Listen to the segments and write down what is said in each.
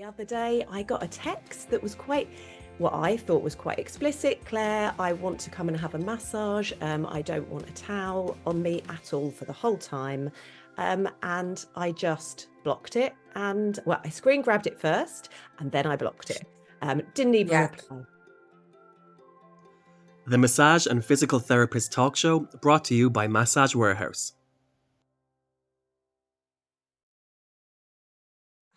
other day, I got a text that was what I thought was quite explicit. Claire, I want to come and have a massage. I don't want a towel on me at all for the whole time. And I just blocked it. And well, I screen grabbed it first and then I blocked it. Didn't even reply. The Massage and Physical Therapist Talk Show, brought to you by Massage Warehouse.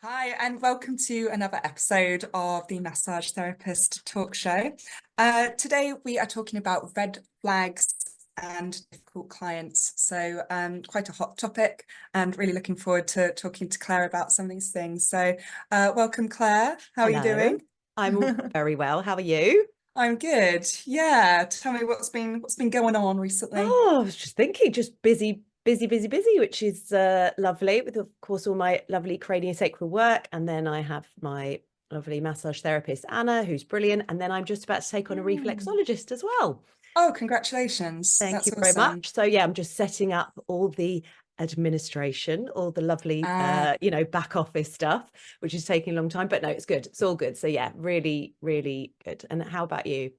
Hi, and welcome to another episode of the Massage Therapist Talk Show. Today we are talking about red flags and difficult clients. So quite a hot topic, and really looking forward to talking to Claire about some of these things. So welcome, Claire. How are you doing? I'm very well. How are you? I'm good. Yeah. Tell me what's been going on recently. Oh, I was just thinking, just busy, which is lovely, with of course all my lovely craniosacral work, and then I have my lovely massage therapist Anna, who's brilliant, and then I'm just about to take on a reflexologist as well. Oh, congratulations. Thank you very much. So yeah, I'm just setting up all the administration, all the lovely back office stuff, which is taking a long time, but no, it's good, it's all good. So yeah, really good. And how about you?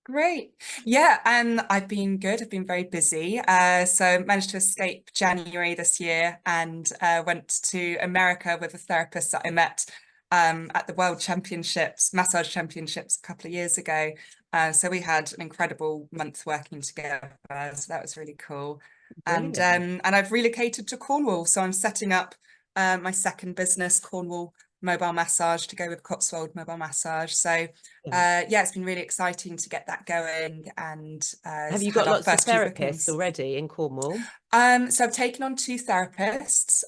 Great. Yeah, and I've been good. I've been very busy. So managed to escape January this year and went to America with a therapist that I met at the World Championships, Massage Championships a couple of years ago. So we had an incredible month working together. So that was really cool. And I've relocated to Cornwall. So I'm setting up my second business, Cornwall Mobile Massage, to go with Cotswold Mobile Massage. So yeah, it's been really exciting to get that going. And have you got lots of therapists already in Cornwall? So I've taken on 2 therapists,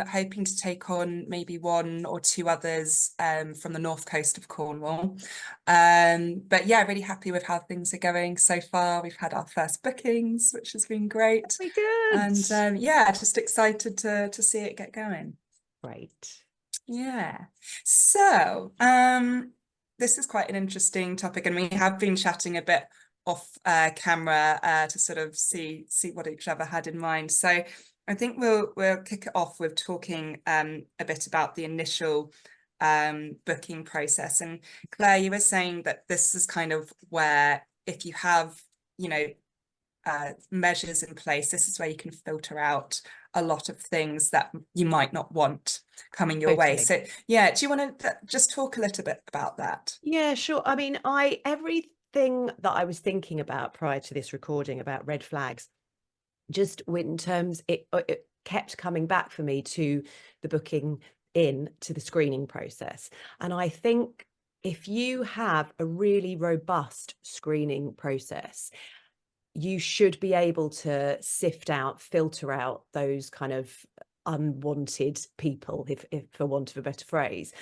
hoping to take on maybe 1 or 2 others from the north coast of Cornwall. But yeah, really happy with how things are going so far. We've had our first bookings, which has been great. Very good. And yeah, just excited to see it get going. Great. Yeah. So this is quite an interesting topic, and we have been chatting a bit off camera to sort of see what each other had in mind. So I think we'll kick it off with talking a bit about the initial booking process. And Claire, you were saying that this is kind of where, if you have, measures in place, this is where you can filter out a lot of things that you might not want coming your way. So yeah, do you want to just talk a little bit about that? Yeah, sure. I mean, everything that I was thinking about prior to this recording about red flags, just in terms, it kept coming back for me to the booking in, to the screening process. And I think if you have a really robust screening process, you should be able to filter out those kind of unwanted people, if for want of a better phrase.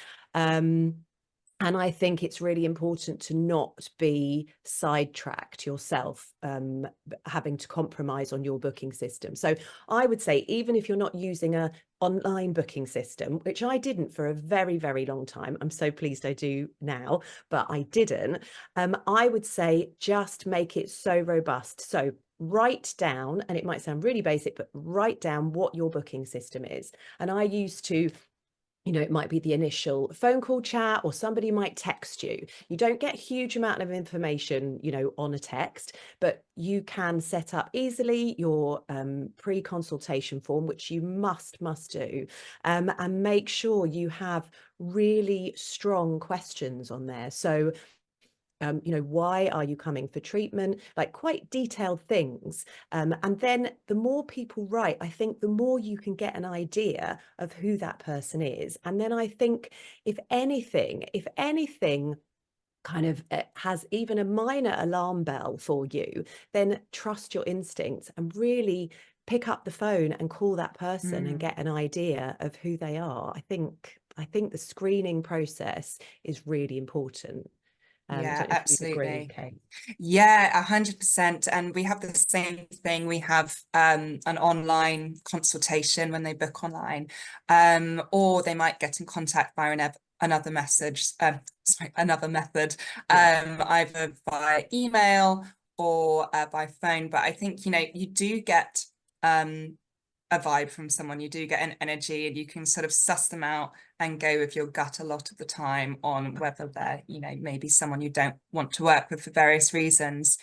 And I think it's really important to not be sidetracked yourself, having to compromise on your booking system. So I would say, even if you're not using an online booking system, which I didn't for a very, very long time, I'm so pleased I do now, but I didn't, I would say just make it so robust. So write down, and it might sound really basic, but write down what your booking system is. And I used to, it might be the initial phone call chat, or somebody might text you. You don't get a huge amount of information, on a text, but you can set up easily your pre-consultation form, which you must do, and make sure you have really strong questions on there. So why are you coming for treatment? Like, quite detailed things. And then the more people write, I think the more you can get an idea of who that person is. And then I think if anything kind of has even a minor alarm bell for you, then trust your instincts and really pick up the phone and call that person and get an idea of who they are. I think the screening process is really important. Yeah, absolutely. Okay. Yeah, 100%. And we have the same thing. We have an online consultation when they book online, or they might get in contact via another method, either by email or by phone. But I think, you do get a a vibe from someone, you do get an energy, and you can sort of suss them out and go with your gut a lot of the time on whether they're, you know, maybe someone you don't want to work with for various reasons.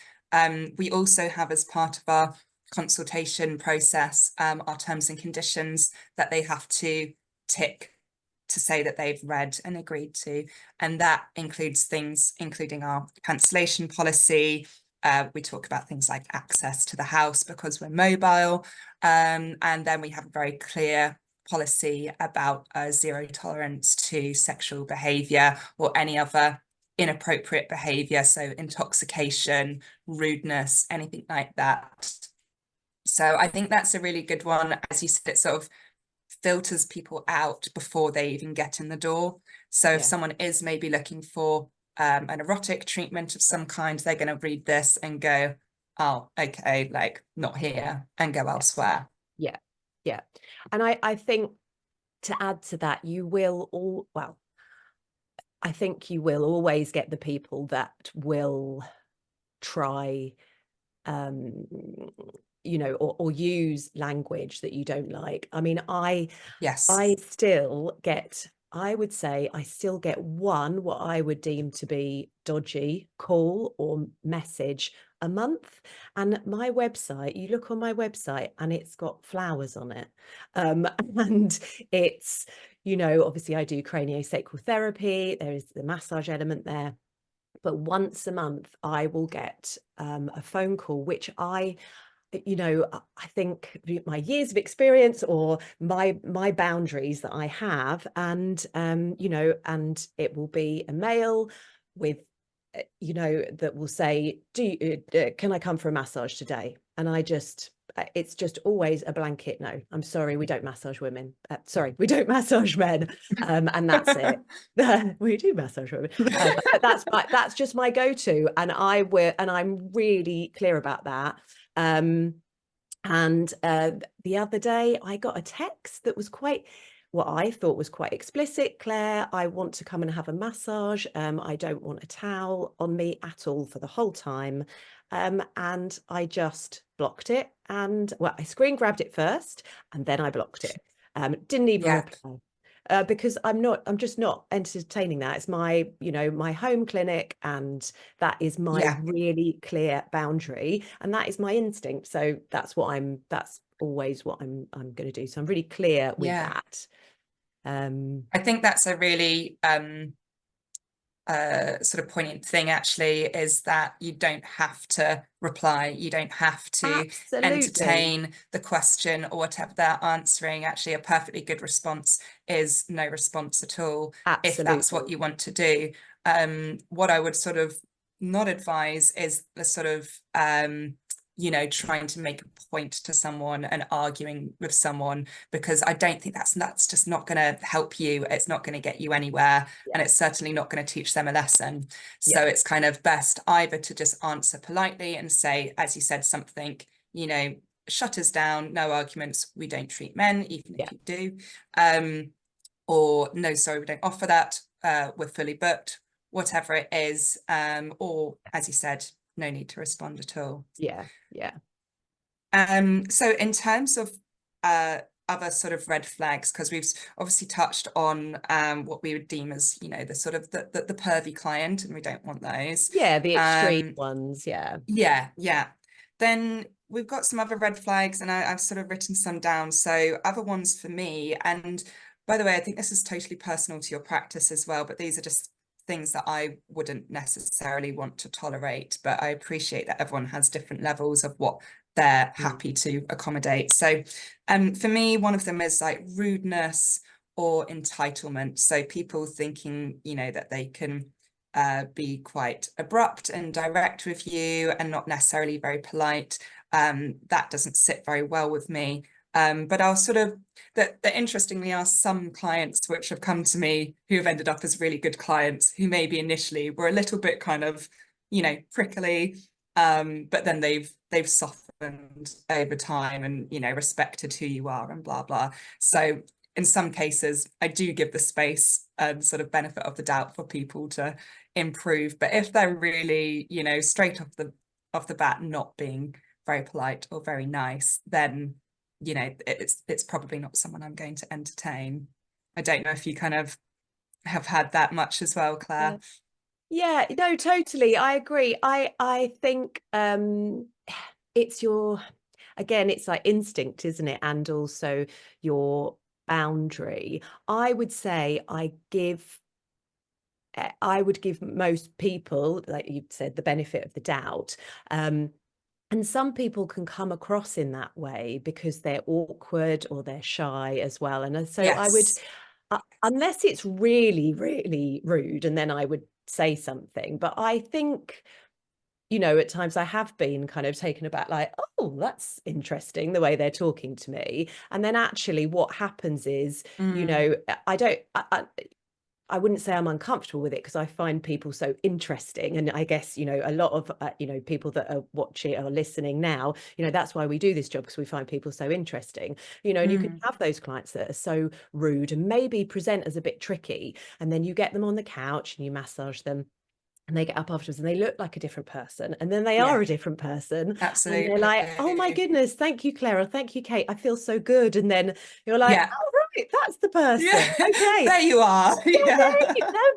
We also have, as part of our consultation process, our terms and conditions that they have to tick to say that they've read and agreed to. And that includes things, including our cancellation policy. We talk about things like access to the house because we're mobile. And then we have a very clear policy about zero tolerance to sexual behaviour or any other inappropriate behaviour. So intoxication, rudeness, anything like that. So I think that's a really good one. As you said, it sort of filters people out before they even get in the door. So if someone is maybe looking for an erotic treatment of some kind, they're going to read this and go, oh, okay, like not here, and go elsewhere. Yeah. And I think, to add to that, I think you will always get the people that will try, you know, or use language that you don't like. I mean, Yes. I still get, I would say I still get one, what I would deem to be dodgy call or message a month. And my website, you look on my website and it's got flowers on it. And it's, you know, obviously I do craniosacral therapy. There is the massage element there. But once a month, I will get a phone call, which you know, I think my years of experience or my boundaries that I have, and you know, and it will be a male with, you know, that will say, can I come for a massage today? And I just, it's just always a blanket no. I'm sorry, we don't massage women. Sorry, we don't massage men. And that's it. We do massage women. But that's just my go-to, and I'm really clear about that. And the other day I got a text that was quite, what I thought was quite explicit. Claire, I want to come and have a massage. I don't want a towel on me at all for the whole time. And I just blocked it. And well, I screen grabbed it first and then I blocked it. Didn't even reply. Because I'm just not entertaining that. It's my, you know, my home clinic, and that is my really clear boundary, and that is my instinct. So that's always what I'm going to do. So I'm really clear with that. I think that's a really sort of poignant thing, actually, is that you don't have to reply, you don't have to entertain the question or whatever they're answering. Actually, a perfectly good response is no response at all, if that's what you want to do. What I would sort of not advise is the sort of you know, trying to make a point to someone and arguing with someone, because I don't think that's just not going to help you. It's not going to get you anywhere, and it's certainly not going to teach them a lesson. So it's kind of best either to just answer politely and say, as you said, something, you know, shut us down, no arguments, we don't treat men, even if you do, or no, sorry, we don't offer that, we're fully booked, whatever it is, or as you said, no need to respond at all. So in terms of other sort of red flags, because we've obviously touched on what we would deem as, you know, the sort of the pervy client, and we don't want those. The extreme ones. Then we've got some other red flags, and I've sort of written some down. So other ones for me, and by the way, I think this is totally personal to your practice as well, but these are just things that I wouldn't necessarily want to tolerate, but I appreciate that everyone has different levels of what they're happy to accommodate. So for me, one of them is like rudeness or entitlement. So people thinking, you know, that they can be quite abrupt and direct with you and not necessarily very polite. That doesn't sit very well with me. But I'll sort of, that interestingly are some clients which have come to me who have ended up as really good clients, who maybe initially were a little bit kind of, you know, prickly, but then they've softened over time and, you know, respected who you are and blah, blah. So in some cases, I do give the space and sort of benefit of the doubt for people to improve. But if they're really, you know, straight off the bat not being very polite or very nice, then you know, it's probably not someone I'm going to entertain. I don't know if you kind of have had that much as well, Yeah. Claire. Yeah, no, totally. I agree. I think it's again, it's like instinct, isn't it? And also your boundary. I would say I would give most people, like you said, the benefit of the doubt. And some people can come across in that way because they're awkward or they're shy as well. And so I would, Yes. unless it's really, really rude, and then I would say something. But I think, at times I have been kind of taken aback, like, oh, that's interesting the way they're talking to me. And then actually what happens is, Mm, I don't, I wouldn't say I'm uncomfortable with it because I find people so interesting. And I guess, a lot of, people that are watching or listening now, that's why we do this job, because we find people so interesting, and you can mm. have those clients that are so rude and maybe present as a bit tricky. And then you get them on the couch and you massage them. And they get up afterwards and they look like a different person. And then they are Yeah, a different person. And they're like, oh my absolutely. goodness, thank you, Clara. Thank you, Kate. I feel so good. And then you're like, Yeah. oh, right, that's the person. Yeah. Okay. There you are. Yeah, Yeah.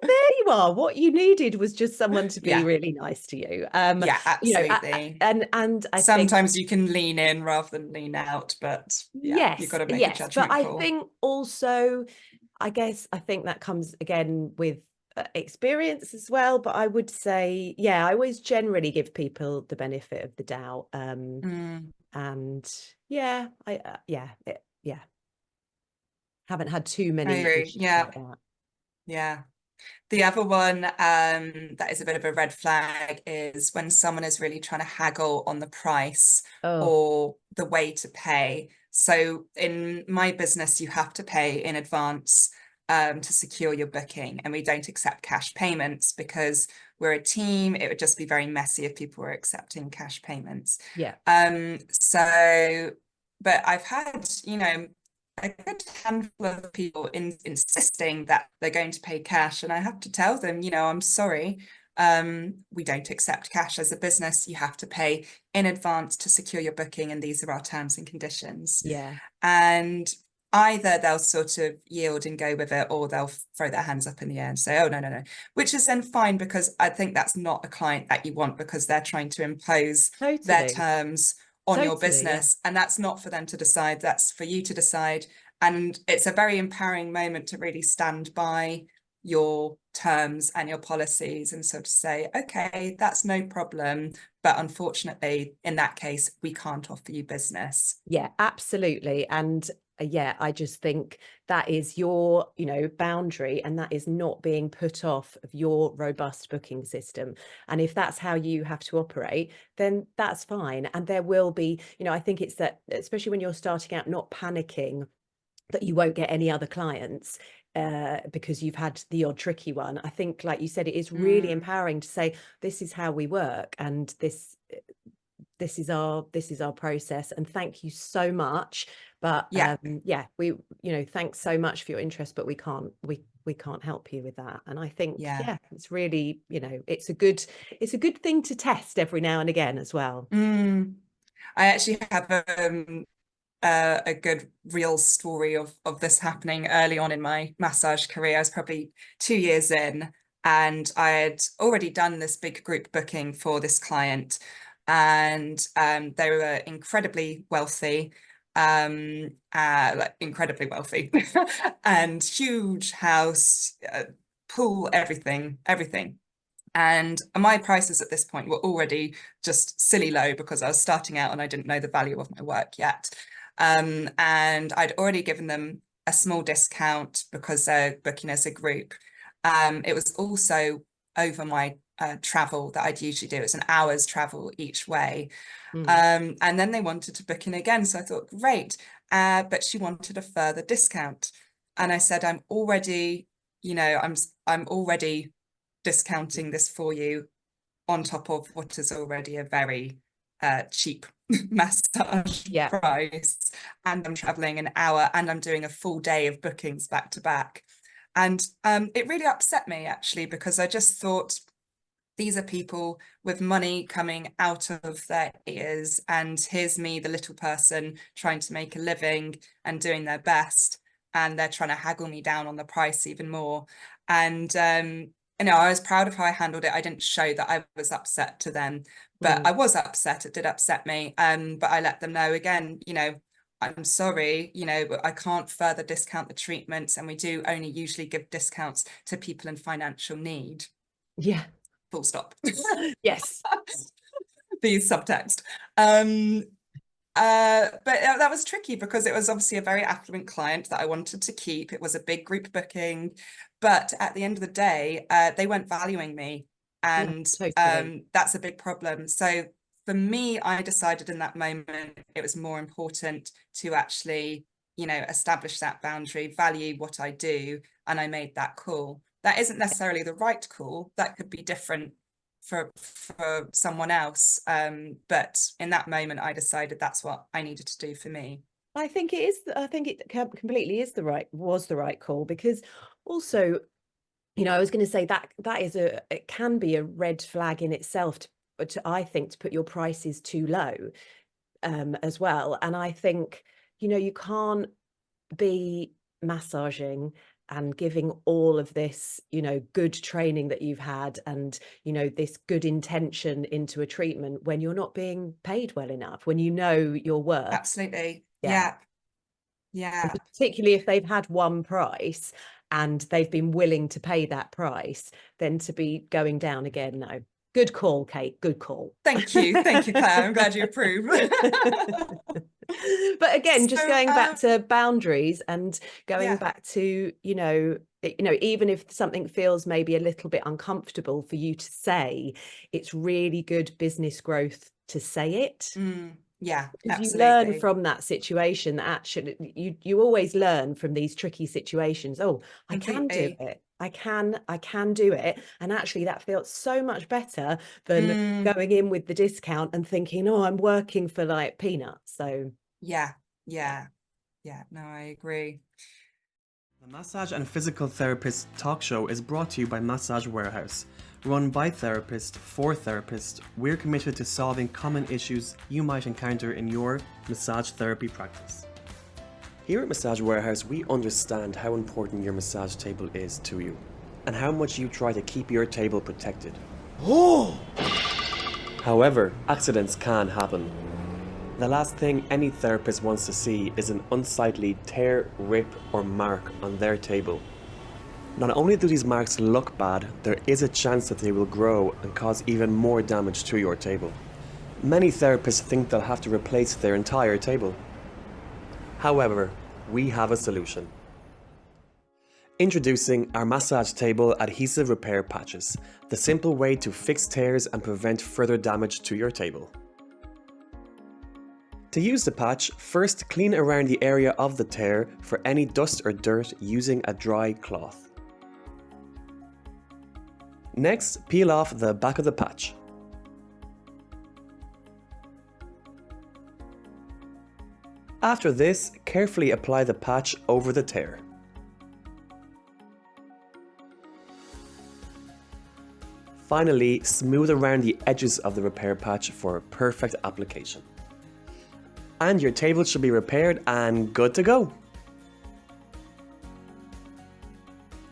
there you are. What you needed was just someone to be Yeah. really nice to you. Yeah, absolutely. And I think Sometimes you can lean in rather than lean out, but yeah, you've got yes, to make a yes. But judgment I call. think also, I think that comes again with experience as well. But I would say, yeah, I always generally give people the benefit of the doubt. Mm, And yeah, yeah, haven't had too I many agree. issues Yeah. like that. Yeah. The other one that is a bit of a red flag is when someone is really trying to haggle on the price Oh, or the way to pay. So in my business, you have to pay in advance to secure your booking, and we don't accept cash payments because we're a team. It would just be very messy if people were accepting cash payments. yeah, So, but I've had, a good handful of people insisting that they're going to pay cash, and I have to tell them, I'm sorry, we don't accept cash as a business. You have to pay in advance to secure your booking, and these are our terms and conditions. yeah, And either they'll sort of yield and go with it, or they'll throw their hands up in the air and say, oh, no, no, no, which is then fine, because I think that's not a client that you want, because they're trying to impose their totally, terms on your totally, yeah. business, and that's not for them to decide, that's for you to decide. And it's a very empowering moment to really stand by your terms and your policies and sort of say, okay, that's no problem, but unfortunately in that case we can't offer you business. Yeah, absolutely. And yeah, I just think that is your, boundary, and that is not being put off of your robust booking system. And if that's how you have to operate, then that's fine. And there will be, I think it's that, especially when you're starting out, not panicking that you won't get any other clients because you've had the odd tricky one. I think, like you said, it is really Mm, empowering to say, this is how we work, and this is our process, and thank you so much. But yeah, yeah, we, thanks so much for your interest, but we can't help you with that. And I think, yeah. yeah, it's really, it's a good thing to test every now and again as well. I actually have a good real story of this happening early on in my massage career. I was probably 2 years in, and I had already done this big group booking for this client, and they were incredibly wealthy, like incredibly wealthy, and huge house, pool, everything. And my prices at this point were already just silly low because I was starting out and I didn't know the value of my work yet. And I'd already given them a small discount because they're booking as a group. It was also over my travel that I'd usually do. It's an hour's travel each way. Mm. And then they wanted to book in again. So I thought, great. But she wanted a further discount. And I said, I'm already, I'm already discounting this for you on top of what is already a very cheap massage Yeah, price. And I'm traveling an hour, and I'm doing a full day of bookings back to back. And it really upset me, actually, because I just thought, These are people with money coming out of their ears, and here's me, the little person, trying to make a living and doing their best, and they're trying to haggle me down on the price even more. And you know, I was proud of how I handled it. I didn't show that I was upset to them, but I was upset. It did upset me. But I let them know again, you know, I'm sorry, you know, but I can't further discount the treatments, and we do only usually give discounts to people in financial need. Yeah. Full stop. Yes. The subtext. But that was tricky because it was obviously a very affluent client that I wanted to keep. It was a big group booking, but at the end of the day, they weren't valuing me, Yeah, and totally. that's a big problem. So for me, I decided in that moment it was more important to actually, you know, establish that boundary, value what I do, and I made that call. That isn't necessarily the right call. That could be different for someone else. But in that moment, I decided that's what I needed to do for me. I think it is. I think it completely is was the right call, because also, you know, I was going to say that it can be a red flag in itself I think, to put your prices too low, as well. And I think, you know, you can't be massaging and giving all of this, you know, good training that you've had, and, you know, this good intention into a treatment when you're not being paid well enough, when you know your worth. Absolutely. Yeah. Yeah. Yeah. And particularly if they've had one price and they've been willing to pay that price, then to be going down again, no. Good call, Kate. Good call. Thank you. Thank you, Claire. I'm glad you approve. But again, just So, going back to boundaries and going yeah. back to, you know, even if something feels maybe a little bit uncomfortable for you to say, it's really good business growth to say it. Yeah, Because you learn absolutely. from that situation that actually you always learn from these tricky situations. Oh, I can do Completely. it. I can do it. And actually that feels so much better than going in with the discount and thinking, oh, I'm working for like peanuts. So Yeah. yeah. Yeah. Yeah. No, I agree. The Massage and Physical Therapist talk show is brought to you by Massage Warehouse. Run by therapists for therapists, we're committed to solving common issues you might encounter in your massage therapy practice. Here at Massage Warehouse, we understand how important your massage table is to you, and how much you try to keep your table protected. However, accidents can happen. The last thing any therapist wants to see is an unsightly tear, rip, or mark on their table. Not only do these marks look bad, there is a chance that they will grow and cause even more damage to your table. Many therapists think they'll have to replace their entire table. However, we have a solution. Introducing our massage table adhesive repair patches, the simple way to fix tears and prevent further damage to your table. To use the patch, first clean around the area of the tear for any dust or dirt using a dry cloth. Next, peel off the back of the patch. After this, carefully apply the patch over the tear. Finally, smooth around the edges of the repair patch for perfect application. And your table should be repaired and good to go.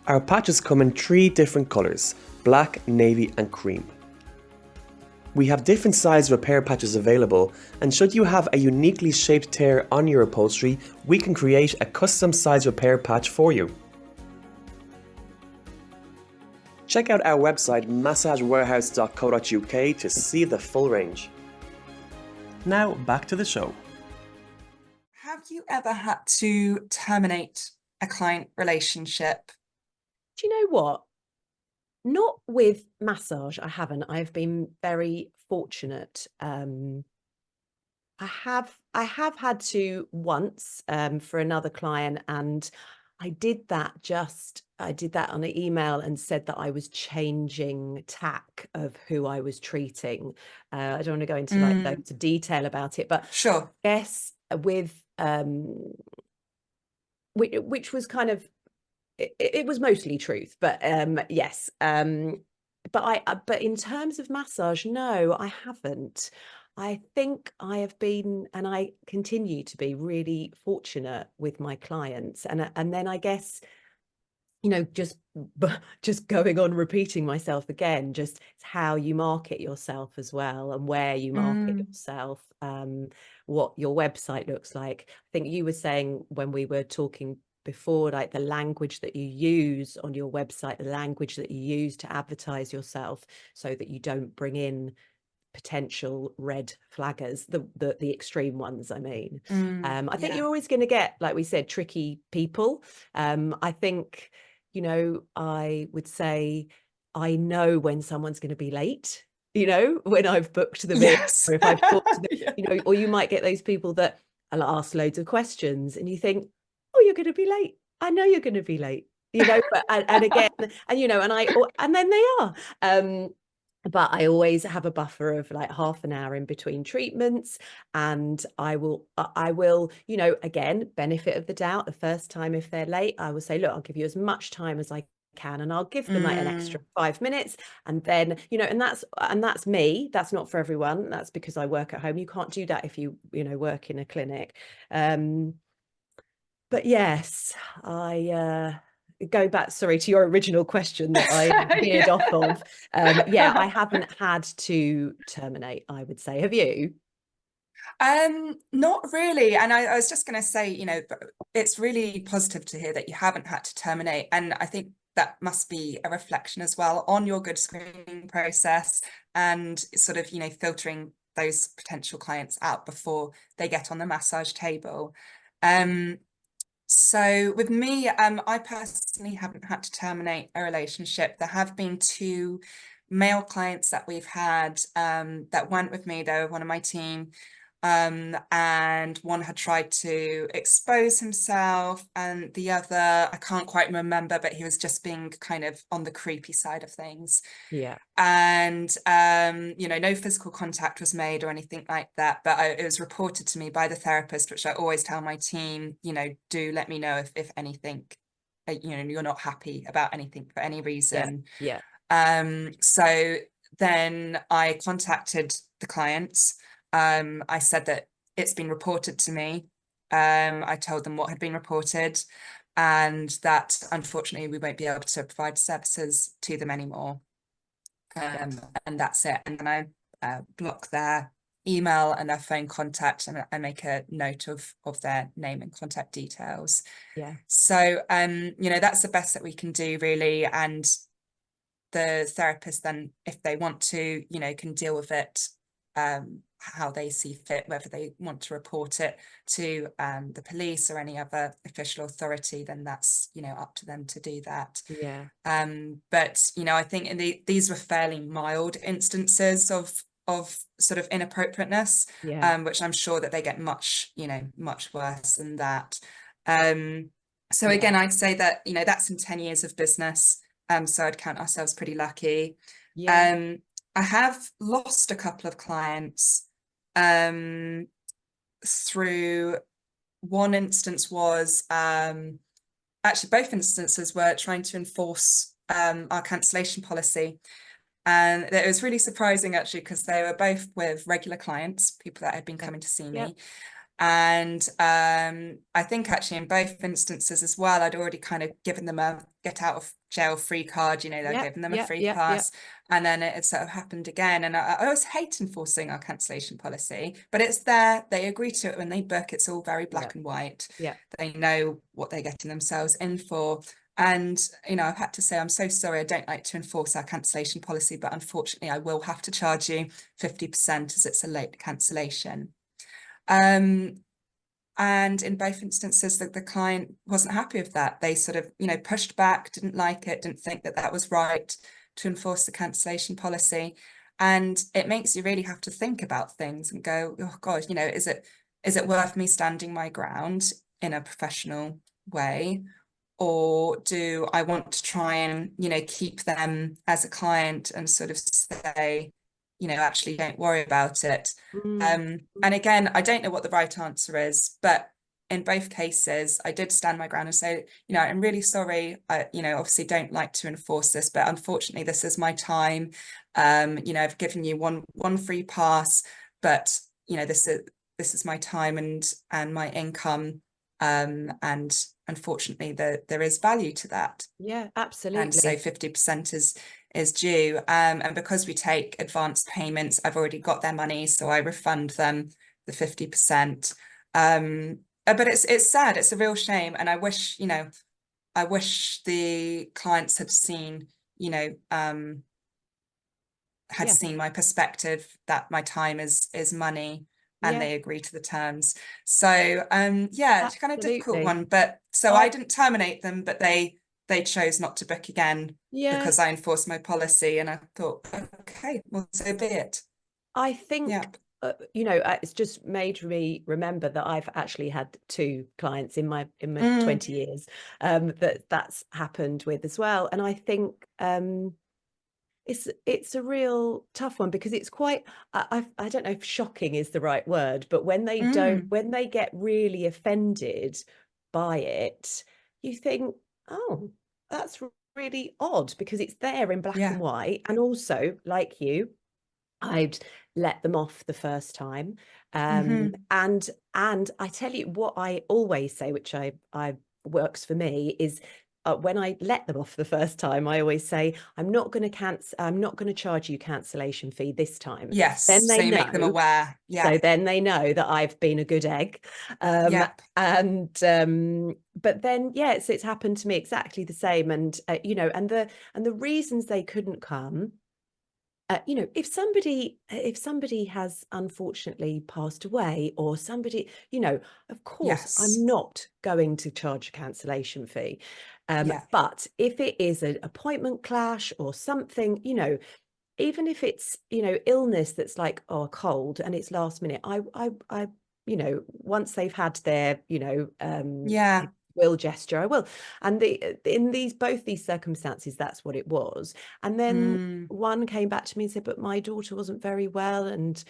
Our patches come in 3 different colours: black, navy and cream. We have different size repair patches available, and should you have a uniquely shaped tear on your upholstery, we can create a custom size repair patch for you. Check out our website massagewarehouse.co.uk to see the full range. Now back to the show. Have you ever had to terminate a client relationship? Do you know what? Not with massage, I haven't. I've been very fortunate. I have had to once, for another client, and I did that on an email and said that I was changing tack of who I was treating. I don't want to go into like loads of detail about it, but Sure. yes, with which was kind of, it was mostly truth, but yes, but in terms of massage, no, I haven't. I think I have been, and I continue to be, really fortunate with my clients. And then I guess, you know, just going on repeating myself again, just it's how you market yourself as well, and where you market yourself, what your website looks like. I think you were saying when we were talking before, like the language that you use on your website, the language that you use to advertise yourself, so that you don't bring in potential red flaggers, the extreme ones, I mean. I think Yeah. you're always going to get, like we said, tricky people. I think, you know, I would say I know when someone's going to be late, you know, when I've booked them in, Yes. or if I've talked to them, Yeah. you know, or you might get those people that will ask loads of questions and you think, oh, you're going to be late. I know you're going to be late, you know, but and again, and you know, and then they are. But I always have a buffer of like half an hour in between treatments, and I will, you know, again, benefit of the doubt. The first time, if they're late, I will say, look, I'll give you as much time as I can, and I'll give them like an extra 5 minutes, and then, you know, and that's me. That's not for everyone. That's because I work at home. You can't do that if you know, work in a clinic. But yes, I go back, sorry, to your original question that I veered Yeah. off of. Yeah, I haven't had to terminate, I would say. Have you? Not really. And I was just going to say, you know, it's really positive to hear that you haven't had to terminate. And I think that must be a reflection as well on your good screening process, and sort of, you know, filtering those potential clients out before they get on the massage table. So with me, I personally haven't had to terminate a relationship. There have been two male clients that we've had that weren't with me. They were one of my team. And one had tried to expose himself, and the other, I can't quite remember, but he was just being kind of on the creepy side of things. Yeah. And you know, no physical contact was made or anything like that, but it was reported to me by the therapist, which I always tell my team, you know, do let me know if anything, you know, you're not happy about anything for any reason. Yeah. So then I contacted the clients. I said that it's been reported to me. I told them what had been reported, and that unfortunately we won't be able to provide services to them anymore. And that's it. And then I block their email and their phone contact, and I make a note of their name and contact details. Yeah. So you know, that's the best that we can do, really. And the therapist then, if they want to, you know, can deal with it how they see fit, whether they want to report it to the police or any other official authority, then that's, you know, up to them to do that. Yeah. But you know, I think these were fairly mild instances of sort of inappropriateness, Yeah. which I'm sure that they get much, you know, much worse than that. So Yeah. again, I'd say that, you know, that's in 10 years of business. So I'd count ourselves pretty lucky. Yeah. I have lost a couple of clients through, one instance was actually both instances were trying to enforce our cancellation policy. And it was really surprising, actually, because they were both with regular clients, people that had been coming to see me. And I think actually in both instances as well, I'd already kind of given them a get out of jail free card, you know, they're giving them a free pass. And then it sort of happened again. And I always hate enforcing our cancellation policy, but it's there. They agree to it when they book. It's all very black and white. Yeah. They know what they're getting themselves in for. And, you know, I've had to say, I'm so sorry, I don't like to enforce our cancellation policy, but unfortunately I will have to charge you 50% as it's a late cancellation. And in both instances, the client wasn't happy with that. They sort of, you know, pushed back, didn't like it, didn't think that that was right to enforce the cancellation policy. And it makes you really have to think about things and go, oh God, you know, is it worth me standing my ground in a professional way? Or do I want to try and, you know, keep them as a client and sort of say, you know, actually don't worry about it. And again, I don't know what the right answer is, but in both cases, I did stand my ground and say, you know, I'm really sorry. I, you know, obviously don't like to enforce this, but unfortunately, this is my time. You know, I've given you one free pass, but you know, this is my time and my income. And unfortunately, there is value to that. Yeah, And so absolutely. 50% is due. And because we take advance payments, I've already got their money, so I refund them the 50%. But it's sad, it's a real shame. And I wish, you know, I wish the clients had seen, you know, had Yeah, seen my perspective that my time is money and yeah, they agree to the terms. So yeah, it's kind of difficult absolutely. one. But so I I didn't terminate them, but they chose not to book again yeah, because I enforced my policy. And I thought, okay, well, so be it. I Yeah. think you know, it's just made me remember that I've actually had two clients in my Mm, 20 years that's happened with as well. And I think it's a real tough one because it's quite I don't know if shocking is the right word, but mm, when they get really offended by it, you think, oh, that's really odd because it's there in black and yeah. white. And also, like you, I'd let them off the first time. Mm-hmm. And I tell you what I always say, which I works for me, is when I let them off the first time, I always say, I'm not going to charge you cancellation fee this time. Yes. Then So they you make them know. aware. Yeah. So then they know that I've been a good egg. Yep. But then, yeah, it's happened to me exactly the same. And, you know, and the reasons they couldn't come, you know, if somebody has unfortunately passed away or somebody, you know, of course, Yes. I'm not going to charge a cancellation fee. Yeah. But if it is an appointment clash or something, you know, even if it's, you know, illness that's like, oh, a cold and it's last minute, I, you know, once they've had their, you know, Yeah. will gesture, I will. And in both these circumstances, that's what it was. And then Mm, one came back to me and said, but my daughter wasn't very well. And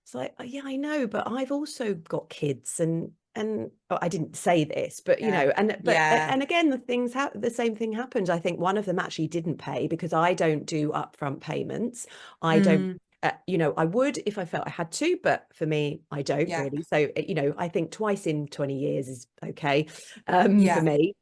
it's like, "Oh, yeah, I know, but I've also got kids and oh, I didn't say this, but you yeah. know, Yeah. and again, the same thing happened. I think one of them actually didn't pay because I don't do upfront payments. I don't, Mm, you know, I would if I felt I had to, but for me, I don't yeah. really. So, you know, I think twice in 20 years is okay for Yeah. me.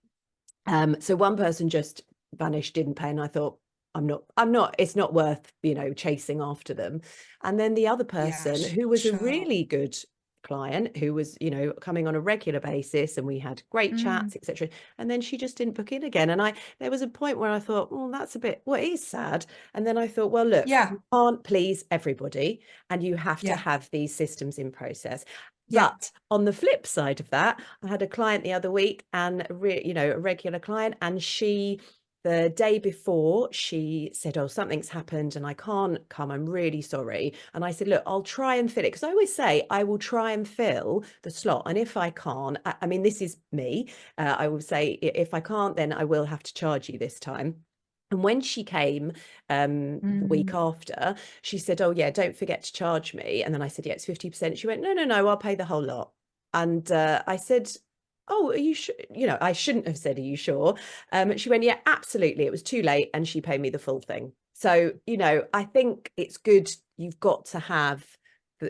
So one person just vanished, didn't pay, and I thought, I'm not, it's not worth, you know, chasing after them. And then the other Yeah. person who was a Sure. really good client who was, you know, coming on a regular basis and we had great Mm, chats, etc. And then she just didn't book in again. And there was a point where I thought, well, that's a bit, well, it is sad. And then I thought, well, look, yeah. you can't please everybody and you have to Yeah. have these systems in process. Yeah. But on the flip side of that, I had a client the other week and, you know, a regular client, and the day before, she said, oh, something's happened and I can't come. I'm really sorry. And I said, look, I'll try and fill it. Because I always say I will try and fill the slot. And if I can't, I mean, this is me. I will say, if I can't, then I will have to charge you this time. And when she came the week Mm, after, she said, oh, yeah, don't forget to charge me. And then I said, yeah, it's 50%. She went, no, no, no, I'll pay the whole lot. And I said, oh, are you sure? You know, I shouldn't have said, are you sure? She went, yeah, absolutely. It was too late. And she paid me the full thing. So, you know, I think it's good. You've got to have,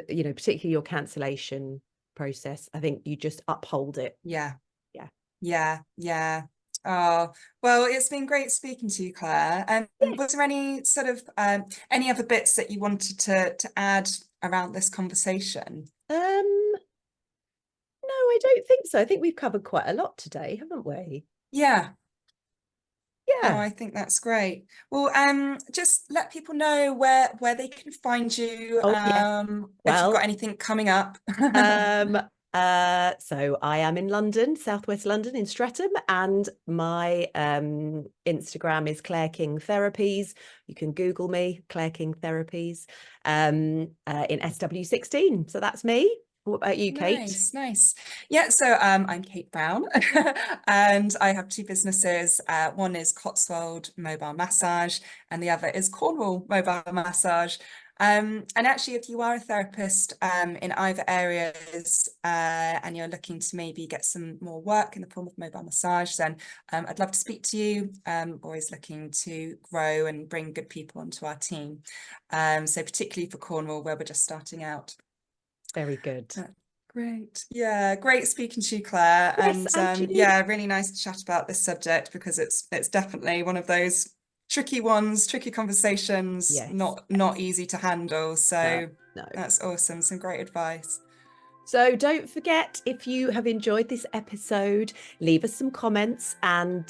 you know, particularly your cancellation process. I think you just uphold it. yeah. Yeah. Yeah. Yeah. Oh, well, it's been great speaking to you, Claire. And was there any sort of any other bits that you wanted to add around this conversation? No, I don't think so. I think we've covered quite a lot today, haven't we? Yeah. Oh, Yeah. I think that's great. Well, just let people know where they can find you, Oh, yeah. if you've got Well, anything coming up. um, so I am in London, Southwest London, in Streatham, and my Instagram is Claire King Therapies. You can Google me, Claire King Therapies, in SW16. So that's me. What about you, Kate? Nice, nice. Yeah, so I'm Kate Brown and I have two businesses. One is Cotswold Mobile Massage and the other is Cornwall Mobile Massage. And actually, if you are a therapist in either areas and you're looking to maybe get some more work in the form of mobile massage, then I'd love to speak to you. Always looking to grow and bring good people onto our team. So particularly for Cornwall, where we're just starting out. Very good. Great. Yeah, great speaking to you, Claire. Yes, And you. yeah, really nice to chat about this subject because it's definitely one of those tricky ones, tricky conversations, Yes. not easy to handle. So No. that's awesome. Some great advice. So don't forget, if you have enjoyed this episode, leave us some comments, and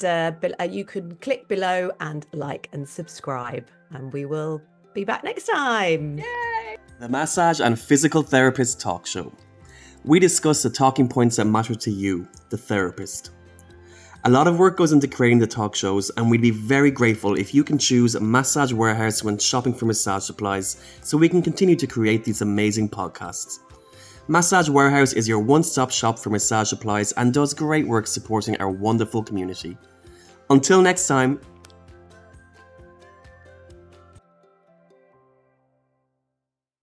you can click below and like and subscribe, and we will be back next time. Yay! The Massage and Physical Therapist Talk Show. We discuss the talking points that matter to you, the therapist. A lot of work goes into creating the talk shows, and we'd be very grateful if you can choose Massage Warehouse when shopping for massage supplies so we can continue to create these amazing podcasts. Massage Warehouse is your one-stop shop for massage supplies and does great work supporting our wonderful community. Until next time,